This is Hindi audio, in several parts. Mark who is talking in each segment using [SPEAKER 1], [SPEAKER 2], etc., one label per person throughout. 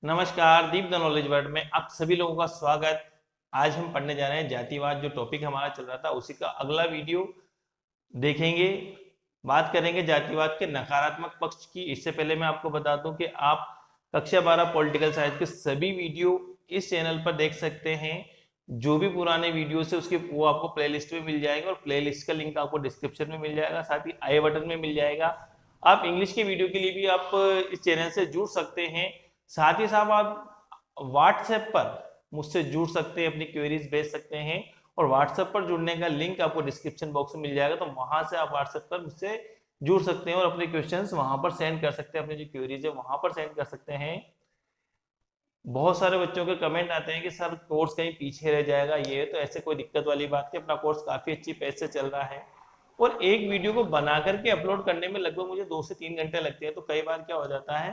[SPEAKER 1] नमस्कार, दीप द नॉलेज वर्ल्ड में आप सभी लोगों का स्वागत। आज हम पढ़ने जा रहे हैं जातिवाद। जो टॉपिक हमारा चल रहा था उसी का अगला वीडियो देखेंगे। बात करेंगे जातिवाद के नकारात्मक पक्ष की। इससे पहले मैं आपको बता दूं कि आप कक्षा 12 पॉलिटिकल साइंस के सभी वीडियो इस चैनल पर देख सकते हैं। जो भी पुराने वीडियो है उसके वो आपको प्लेलिस्ट में मिल जाएगा और प्लेलिस्ट का लिंक आपको डिस्क्रिप्शन में मिल जाएगा, साथ ही आई बटन में मिल जाएगा। आप इंग्लिश के वीडियो के लिए भी आप इस चैनल से जुड़ सकते हैं। साथ ही साथ आप व्हाट्सएप पर मुझसे जुड़ सकते हैं, अपनी क्वेरीज भेज सकते हैं और व्हाट्सएप पर जुड़ने का लिंक आपको डिस्क्रिप्शन बॉक्स में मिल जाएगा। तो वहां से आप व्हाट्सएप पर मुझसे जुड़ सकते हैं और अपने क्वेश्चंस वहां पर सेंड कर सकते हैं, अपनी जो क्वेरीज है वहां पर सेंड कर सकते हैं। बहुत सारे बच्चों के कमेंट आते हैं कि सर कोर्स कहीं पीछे रह जाएगा, ये तो ऐसे कोई दिक्कत वाली बात नहीं। अपना कोर्स काफी अच्छी पेज से चल रहा है और एक वीडियो को बना करके अपलोड करने में लगभग मुझे 2 से 3 घंटे लगते हैं। तो कई बार क्या हो जाता है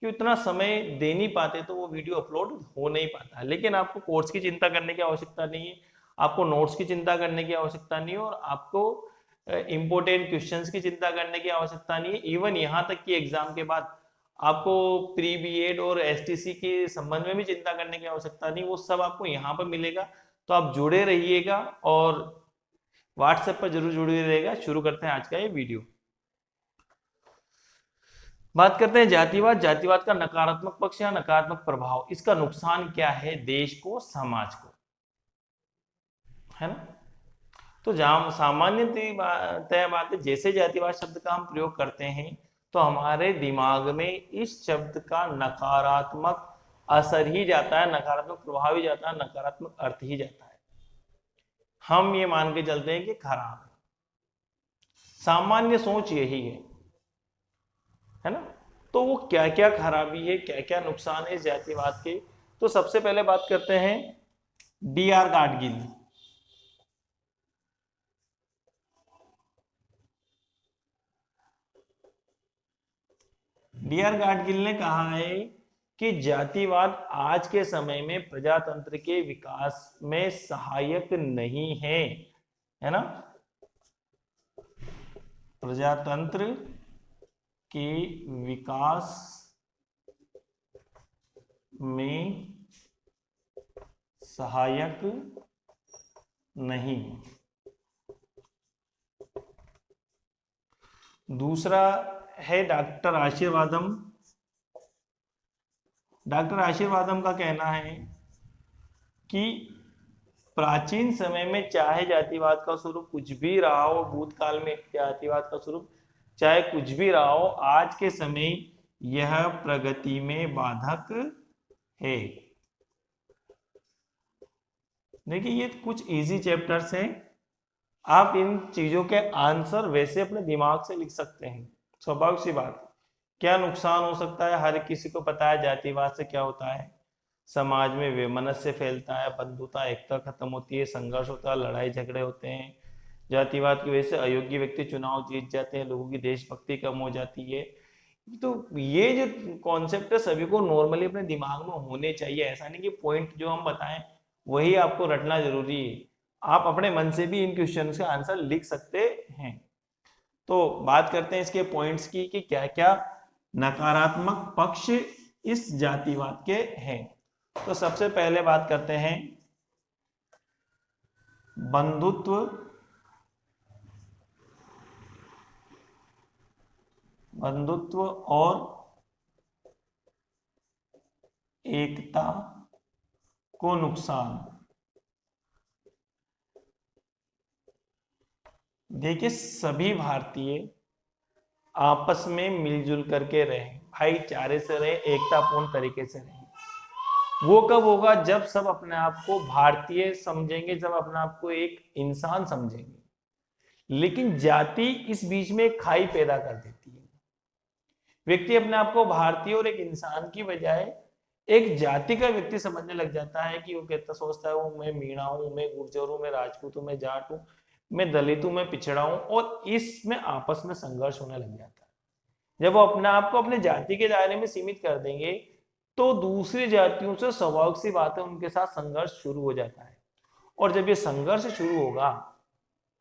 [SPEAKER 1] कि उतना समय दे नहीं पाते तो वो वीडियो अपलोड हो नहीं पाता। लेकिन आपको कोर्स की चिंता करने की आवश्यकता नहीं है, आपको नोट्स की चिंता करने की आवश्यकता नहीं है और आपको इंपॉर्टेंट क्वेश्चंस की चिंता करने की आवश्यकता नहीं है। इवन यहाँ तक कि एग्जाम के बाद आपको प्री बीएड और एसटीसी के संबंध में भी चिंता करने की आवश्यकता नहीं, वो सब आपको यहाँ पर मिलेगा। तो आप जुड़े रहिएगा और व्हाट्सएप पर जरूर जुड़े रहिएगा। शुरू करते हैं आज का ये वीडियो। बात करते हैं जातिवाद। जातिवाद का नकारात्मक पक्ष या नकारात्मक प्रभाव, इसका नुकसान क्या है देश को, समाज को, है ना। तो जहां सामान्य तय बात है, जैसे जातिवाद शब्द का हम प्रयोग करते हैं तो हमारे दिमाग में इस शब्द का नकारात्मक असर ही जाता है, नकारात्मक प्रभाव ही जाता है, नकारात्मक अर्थ ही जाता है। हम ये मान के चलते हैं कि खराब है। सामान्य सोच यही है ना। तो वो क्या क्या खराबी है, क्या क्या नुकसान है इस जातिवाद के, तो सबसे पहले बात करते हैं डी.आर. गाडगिल। डी.आर. गाडगिल ने कहा है कि जातिवाद आज के समय में प्रजातंत्र के विकास में सहायक नहीं है ना। प्रजातंत्र के विकास में सहायक नहीं। दूसरा है डॉक्टर आशीर्वादम। डॉक्टर आशीर्वादम का कहना है कि प्राचीन समय में चाहे जातिवाद का स्वरूप कुछ भी रहा हो, भूतकाल में जातिवाद का स्वरूप चाहे कुछ भी रहा हो, आज के समय यह प्रगति में बाधक है। देखिए ये कुछ इजी चैप्टर्स हैं, आप इन चीजों के आंसर वैसे अपने दिमाग से लिख सकते हैं। स्वाभाविक सी बात है। क्या नुकसान हो सकता है, हर किसी को पता है जातिवाद से क्या होता है। समाज में वैमनस्य फैलता है, बंधुता एकता खत्म होती है, संघर्ष होता है, लड़ाई झगड़े होते हैं। जातिवाद की वजह से अयोग्य व्यक्ति चुनाव जीत जाते हैं, लोगों की देशभक्ति कम हो जाती है। तो ये जो कॉन्सेप्ट है सभी को नॉर्मली अपने दिमाग में होने चाहिए। ऐसा नहीं कि पॉइंट जो हम बताएं वही आपको रटना जरूरी है, आप अपने मन से भी इन क्वेश्चन का आंसर लिख सकते हैं। तो बात करते हैं इसके पॉइंट्स की कि क्या क्या नकारात्मक पक्ष इस जातिवाद के हैं। तो सबसे पहले बात करते हैं बंधुत्व और एकता को नुकसान। देखिए सभी भारतीय आपस में मिलजुल करके रहे, भाईचारे से रहे, एकतापूर्ण तरीके से रहे। वो कब होगा, जब सब अपने आप को भारतीय समझेंगे, जब अपने आप को एक इंसान समझेंगे। लेकिन जाति इस बीच में एक खाई पैदा कर देती है। व्यक्ति अपने आप को भारतीय और एक इंसान की बजाय एक जाति का व्यक्ति समझने लग जाता है कि वो कहता सोचता है वो मैं मीणा हूं, मैं गुर्जर हूं, मैं राजपूत हूं, मैं जाट हूं, मैं दलित हूं, मैं पिछड़ा हूं, और इसमें आपस में संघर्ष होने लग जाता है। जब वो अपने आप को अपने जाति के दायरे में सीमित कर देंगे तो दूसरी जातियों से स्वाभाविक सी बात है उनके साथ संघर्ष शुरू हो जाता है। और जब ये संघर्ष शुरू होगा,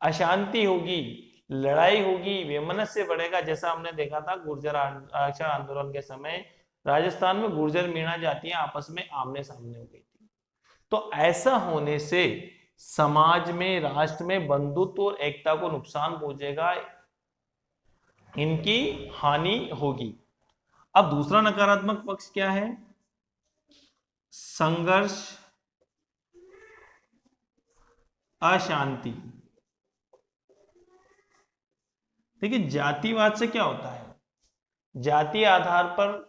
[SPEAKER 1] अशांति होगी, लड़ाई होगी, वैमनस्य बढ़ेगा। जैसा हमने देखा था गुर्जर आरक्षण आंदोलन के समय राजस्थान में गुर्जर मीणा जातियां आपस में आमने सामने हो गई थी। तो ऐसा होने से समाज में, राष्ट्र में बंधुत्व और एकता को नुकसान पहुंचेगा, इनकी हानि होगी। अब दूसरा नकारात्मक पक्ष क्या है? संघर्ष, अशांति। देखिए जातिवाद से क्या होता है, जाति आधार पर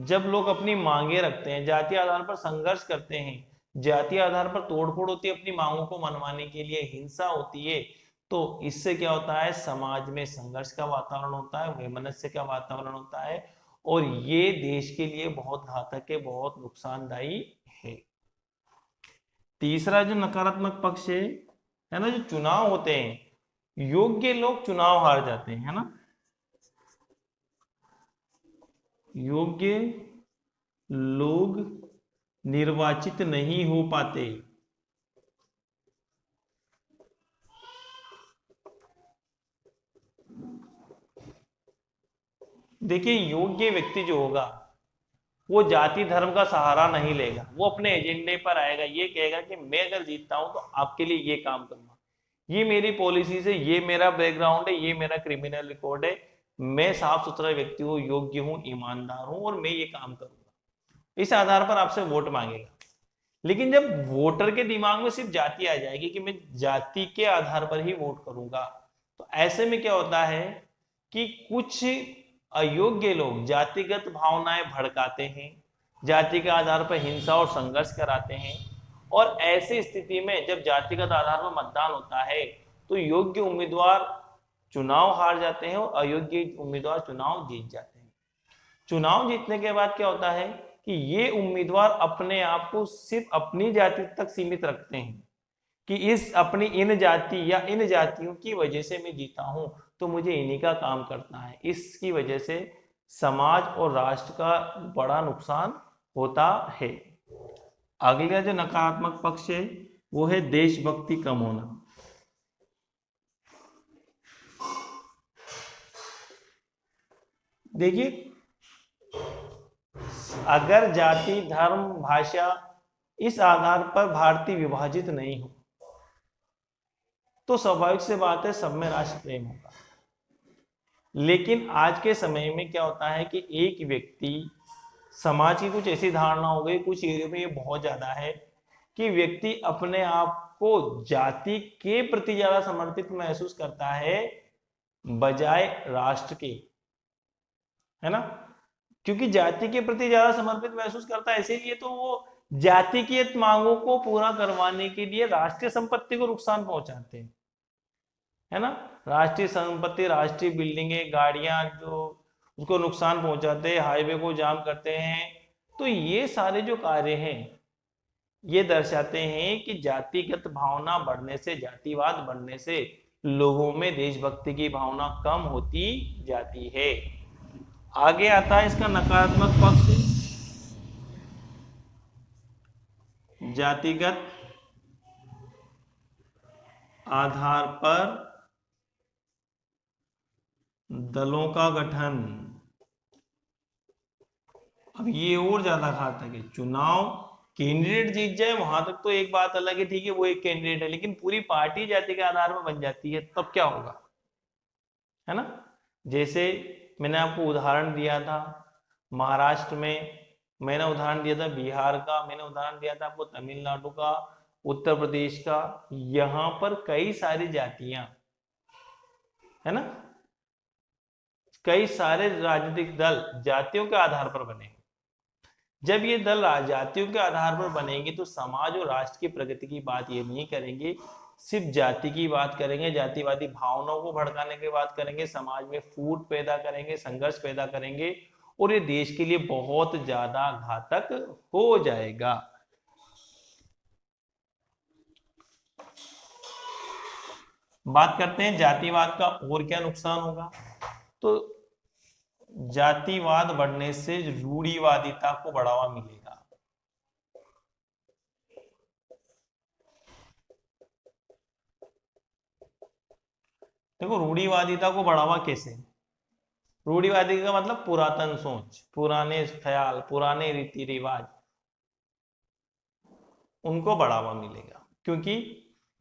[SPEAKER 1] जब लोग अपनी मांगे रखते हैं, जाति आधार पर संघर्ष करते हैं, जाति आधार पर तोड़फोड़ होती है अपनी मांगों को मनवाने के लिए, हिंसा होती है, तो इससे क्या होता है, समाज में संघर्ष का वातावरण होता है, वैमनस्य का वातावरण होता है, और ये देश के लिए बहुत घातक है, बहुत नुकसानदायी है। तीसरा जो नकारात्मक पक्ष है ना, जो चुनाव होते हैं, योग्य लोग चुनाव हार जाते हैं, है ना, योग्य लोग निर्वाचित नहीं हो पाते। देखिए योग्य व्यक्ति जो होगा वो जाति धर्म का सहारा नहीं लेगा, वो अपने एजेंडे पर आएगा, ये कहेगा कि मैं अगर जीतता हूं तो आपके लिए ये काम करूंगा, ये मेरी पॉलिसी से, ये मेरा बैकग्राउंड है, ये मेरा क्रिमिनल रिकॉर्ड है, मैं साफ सुथरा व्यक्ति हूँ, योग्य हूँ, ईमानदार हूं और मैं ये काम करूंगा। इस आधार पर आपसे वोट मांगेगा। लेकिन जब वोटर के दिमाग में सिर्फ जाति आ जाएगी कि मैं जाति के आधार पर ही वोट करूंगा, तो ऐसे में क्या होता है कि कुछ अयोग्य लोग जातिगत भावनाएं भड़काते हैं, जाति के आधार पर हिंसा और संघर्ष कराते हैं, और ऐसी स्थिति में जब जातिगत आधार पर मतदान होता है तो योग्य उम्मीदवार चुनाव हार जाते हैं और अयोग्य उम्मीदवार चुनाव जीत जाते हैं। चुनाव जीतने के बाद क्या होता है कि ये उम्मीदवार अपने आप को सिर्फ अपनी जाति तक सीमित रखते हैं कि इस अपनी इन जाति या इन जातियों की वजह से मैं जीता हूं, तो मुझे इन्हीं का काम करना है। इसकी वजह से समाज और राष्ट्र का बड़ा नुकसान होता है। अगला जो नकारात्मक पक्ष है वो है देशभक्ति कम होना। देखिए अगर जाति धर्म भाषा इस आधार पर भारतीय विभाजित नहीं हो तो स्वाभाविक से बात है सब में राष्ट्र प्रेम होगा। लेकिन आज के समय में क्या होता है कि एक व्यक्ति, समाज की कुछ ऐसी धारणा हो गई, कुछ एरिया में ये बहुत ज्यादा है कि व्यक्ति अपने आप को जाति के प्रति ज्यादा समर्पित महसूस करता है बजाय राष्ट्र के, है ना, क्योंकि जाति के प्रति ज्यादा समर्पित महसूस करता है, इसीलिए तो वो जाति की मांगों को पूरा करवाने के लिए राष्ट्रीय संपत्ति को नुकसान पहुंचाते हैं, है ना, राष्ट्रीय संपत्ति, राष्ट्रीय बिल्डिंगें, गाड़ियां जो उसको नुकसान पहुंचाते हैं, हाईवे को जाम करते हैं। तो ये सारे जो कार्य हैं ये दर्शाते हैं कि जातिगत भावना बढ़ने से, जातिवाद बढ़ने से लोगों में देशभक्ति की भावना कम होती जाती है। आगे आता है इसका नकारात्मक पक्ष, जातिगत आधार पर दलों का गठन। अब ये और ज्यादा घातक है। चुनाव कैंडिडेट जीत जाए वहां तक तो एक बात अलग है, ठीक है वो एक कैंडिडेट है, लेकिन पूरी पार्टी जाति के आधार पर बन जाती है तब क्या होगा, है ना। जैसे मैंने आपको उदाहरण दिया था महाराष्ट्र में, मैंने उदाहरण दिया था बिहार का, मैंने उदाहरण दिया था आपको तमिलनाडु का, उत्तर प्रदेश का। यहां पर कई सारी जातियां, है ना, कई सारे राजनीतिक दल जातियों के आधार पर बने। जब ये दल जातियों के आधार पर बनेंगे तो समाज और राष्ट्र की प्रगति की बात ये नहीं करेंगे, सिर्फ जाति की बात करेंगे, जातिवादी भावनाओं को भड़काने की बात करेंगे, समाज में फूट पैदा करेंगे, संघर्ष पैदा करेंगे, और ये देश के लिए बहुत ज्यादा घातक हो जाएगा। बात करते हैं जातिवाद का और क्या नुकसान होगा। तो जातिवाद बढ़ने से रूढ़िवादिता को बढ़ावा मिलेगा। देखो रूढ़िवादिता को बढ़ावा कैसे, रूढ़िवादी का मतलब पुरातन सोच, पुराने ख्याल, पुराने रीति रिवाज, उनको बढ़ावा मिलेगा। क्योंकि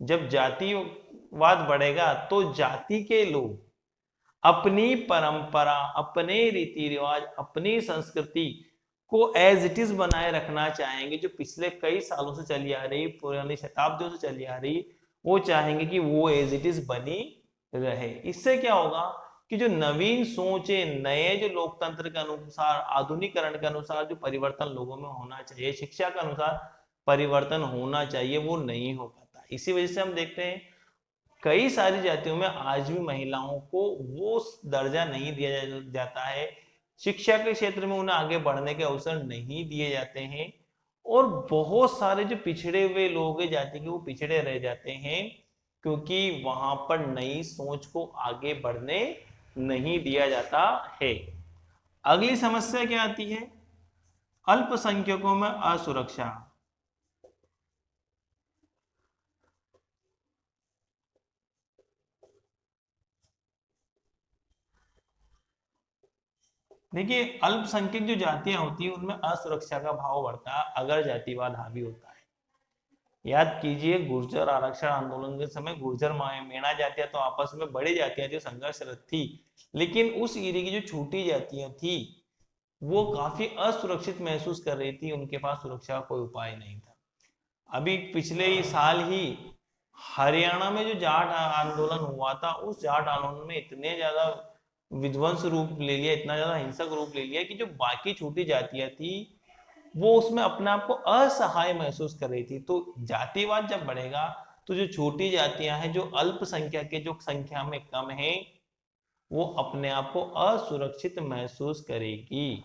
[SPEAKER 1] जब जातिवाद बढ़ेगा तो जाति के लोग अपनी परंपरा, अपने रीति रिवाज, अपनी संस्कृति को एज इट इज बनाए रखना चाहेंगे, जो पिछले कई सालों से चली आ रही, पुरानी शताब्दियों से चली आ रही, वो चाहेंगे कि वो एज इट इज बनी रहे। इससे क्या होगा कि जो नवीन सोच है, नए जो लोकतंत्र के अनुसार, आधुनिकरण के अनुसार जो परिवर्तन लोगों में होना चाहिए, शिक्षा के अनुसार परिवर्तन होना चाहिए, वो नहीं हो पाता। इसी वजह से हम देखते हैं कई सारी जातियों में आज भी महिलाओं को वो दर्जा नहीं दिया जाता है, शिक्षा के क्षेत्र में उन्हें आगे बढ़ने के अवसर नहीं दिए जाते हैं, और बहुत सारे जो पिछड़े हुए लोग हैं जाति के, वो पिछड़े रह जाते हैं, क्योंकि वहां पर नई सोच को आगे बढ़ने नहीं दिया जाता है। अगली समस्या क्या आती है? अल्पसंख्यकों में असुरक्षा। देखिए, अल्पसंख्यक जो जातियां होती है उनमें असुरक्षा का भाव बढ़ता है अगर जातिवाद हावी होता है। याद कीजिए, गुर्जर आरक्षण आंदोलन के समय गुर्जर मेणा जातियां तो आपस में बड़ी जातियां जो संघर्षरत थी, लेकिन उस एरिया की जो छोटी जातियां थी वो काफी असुरक्षित महसूस कर रही थी, उनके पास सुरक्षा का कोई उपाय नहीं था। अभी पिछले ही साल ही हरियाणा में जो जाट आंदोलन हुआ था, उस जाट आंदोलन में इतने ज्यादा विध्वंस रूप ले लिया, इतना ज्यादा हिंसक रूप ले लिया कि जो बाकी छोटी जातियां थी वो उसमें अपने आप को असहाय महसूस कर रही थी। तो जातिवाद जब बढ़ेगा तो जो छोटी जातियां हैं, जो अल्पसंख्यक के जो संख्या में कम है, वो अपने आप को असुरक्षित महसूस करेगी।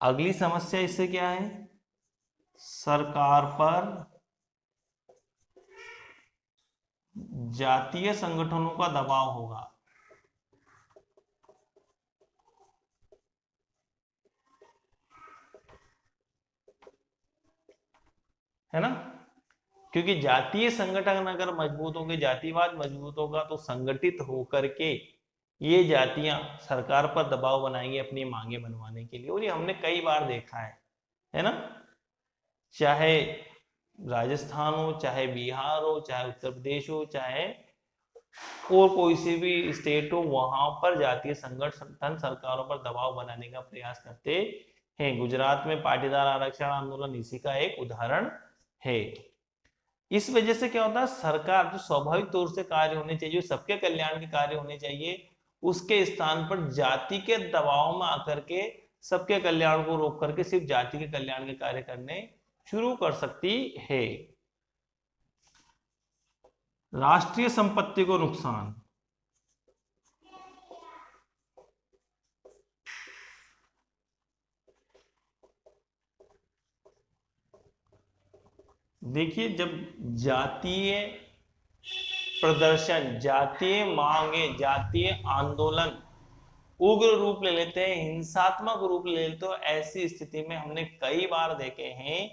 [SPEAKER 1] अगली समस्या इससे क्या है? सरकार पर जातीय संगठनों का दबाव होगा। है ना? क्योंकि जातीय संगठन अगर मजबूत होंगे, जातिवाद मजबूत होगा, तो संगठित होकर के ये जातियां सरकार पर दबाव बनाएंगी अपनी मांगे मनवाने के लिए। और ये हमने कई बार देखा है ना? चाहे राजस्थान हो, चाहे बिहार हो, चाहे उत्तर प्रदेश हो, चाहे और कोई सी भी स्टेट हो, वहां पर जातीय संगठन सरकारों पर दबाव बनाने का प्रयास करते हैं। गुजरात में पाटीदार आरक्षण आंदोलन इसी का एक उदाहरण है। इस वजह से क्या होता है, सरकार जो स्वाभाविक तौर से कार्य होने चाहिए, जो सबके कल्याण के कार्य होने चाहिए, उसके स्थान पर जाति के दबाव में आकर के सबके कल्याण को रोक करके सिर्फ जाति के कल्याण के कार्य करने शुरू कर सकती है। राष्ट्रीय संपत्ति को नुकसान। देखिए, जब जातीय प्रदर्शन, जातीय मांगे, जातीय आंदोलन उग्र रूप ले लेते हैं, हिंसात्मक रूप ले लेते हैं, तो ऐसी स्थिति में हमने कई बार देखे हैं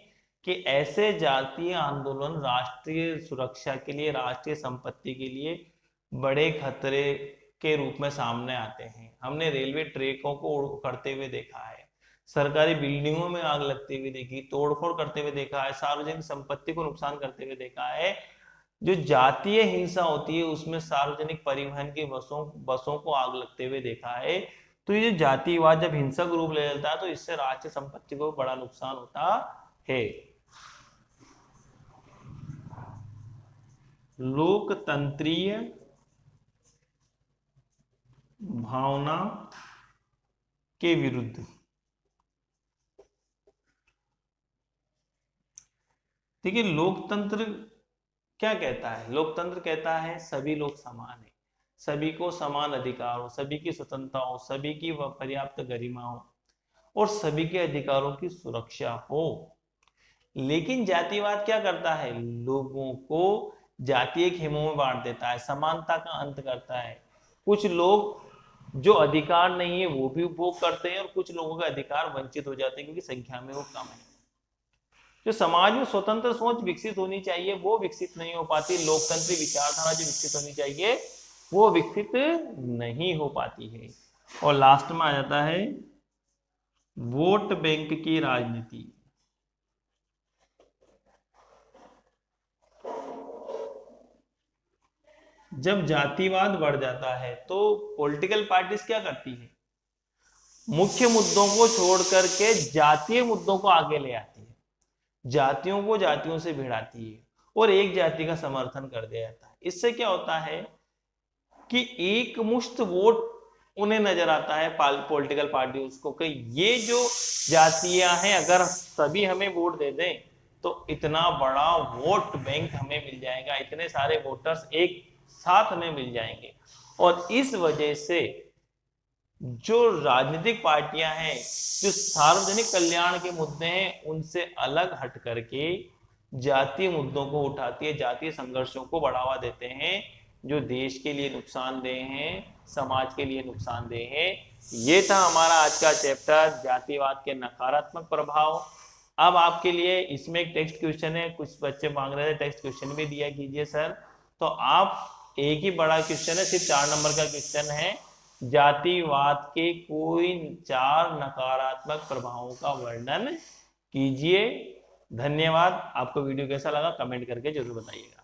[SPEAKER 1] कि ऐसे जातीय आंदोलन राष्ट्रीय सुरक्षा के लिए, राष्ट्रीय संपत्ति के लिए बड़े खतरे के रूप में सामने आते हैं। हमने रेलवे ट्रैकों को उखड़ते हुए देखा है, सरकारी बिल्डिंगों में आग लगते हुए देखी, तोड़फोड़ करते हुए देखा है, सार्वजनिक संपत्ति को नुकसान करते हुए देखा है। जो जातीय हिंसा होती है उसमें सार्वजनिक परिवहन की बसों को आग लगते हुए देखा है। तो ये जो जातिवाद जब हिंसक रूप ले लेता है तो इससे राष्ट्रीय संपत्ति को बड़ा नुकसान होता है। लोकतंत्रीय भावना के विरुद्ध। देखिए, लोकतंत्र क्या कहता है? लोकतंत्र कहता है सभी लोग समान है, सभी को समान अधिकार हो, सभी की स्वतंत्रता हो, सभी की पर्याप्त गरिमा हो और सभी के अधिकारों की सुरक्षा हो। लेकिन जातिवाद क्या करता है? लोगों को जातीय खेमों में बांट देता है, समानता का अंत करता है। कुछ लोग जो अधिकार नहीं है वो भी उपभोग करते हैं और कुछ लोगों का अधिकार वंचित हो जाते हैं क्योंकि संख्या में वो कम है। जो समाज में स्वतंत्र सोच विकसित होनी चाहिए वो विकसित नहीं हो पाती, लोकतंत्री विचारधारा जो विकसित होनी चाहिए वो विकसित नहीं हो पाती है। और लास्ट में आ जाता है वोट बैंक की राजनीति। जब जातिवाद बढ़ जाता है तो पॉलिटिकल पार्टीज क्या करती है, मुख्य मुद्दों को छोड़ करके जातीय मुद्दों को आगे ले आती है, जातियों को जातियों से भिड़ाती है और एक जाति का समर्थन कर दिया जाता है। इससे क्या होता है कि एक मुश्त वोट उन्हें नजर आता है पॉलिटिकल पार्टीज को कि ये जो जातियां हैं अगर सभी हमें वोट दे दें तो इतना बड़ा वोट बैंक हमें मिल जाएगा, इतने सारे वोटर्स एक साथ में मिल जाएंगे। और इस वजह से जो राजनीतिक पार्टियां हैं जो सार्वजनिक कल्याण के मुद्दे हैं उनसे अलग हट करके जातीय मुद्दों को उठाती है, जातीय संघर्षों को बढ़ावा देते हैं जो देश के लिए नुकसानदेह हैं, समाज के लिए नुकसानदेह है। ये था हमारा आज का चैप्टर जातिवाद के नकारात्मक प्रभाव। अब आपके लिए इसमें एक टेक्स्ट क्वेश्चन है, कुछ बच्चे मांग रहे थे टेक्स्ट क्वेश्चन भी दिया कीजिए सर, तो आप एक ही बड़ा क्वेश्चन है, सिर्फ 4 नंबर का क्वेश्चन है, जातिवाद के कोई 4 नकारात्मक प्रभावों का वर्णन कीजिए। धन्यवाद। आपको वीडियो कैसा लगा कमेंट करके जरूर बताइएगा।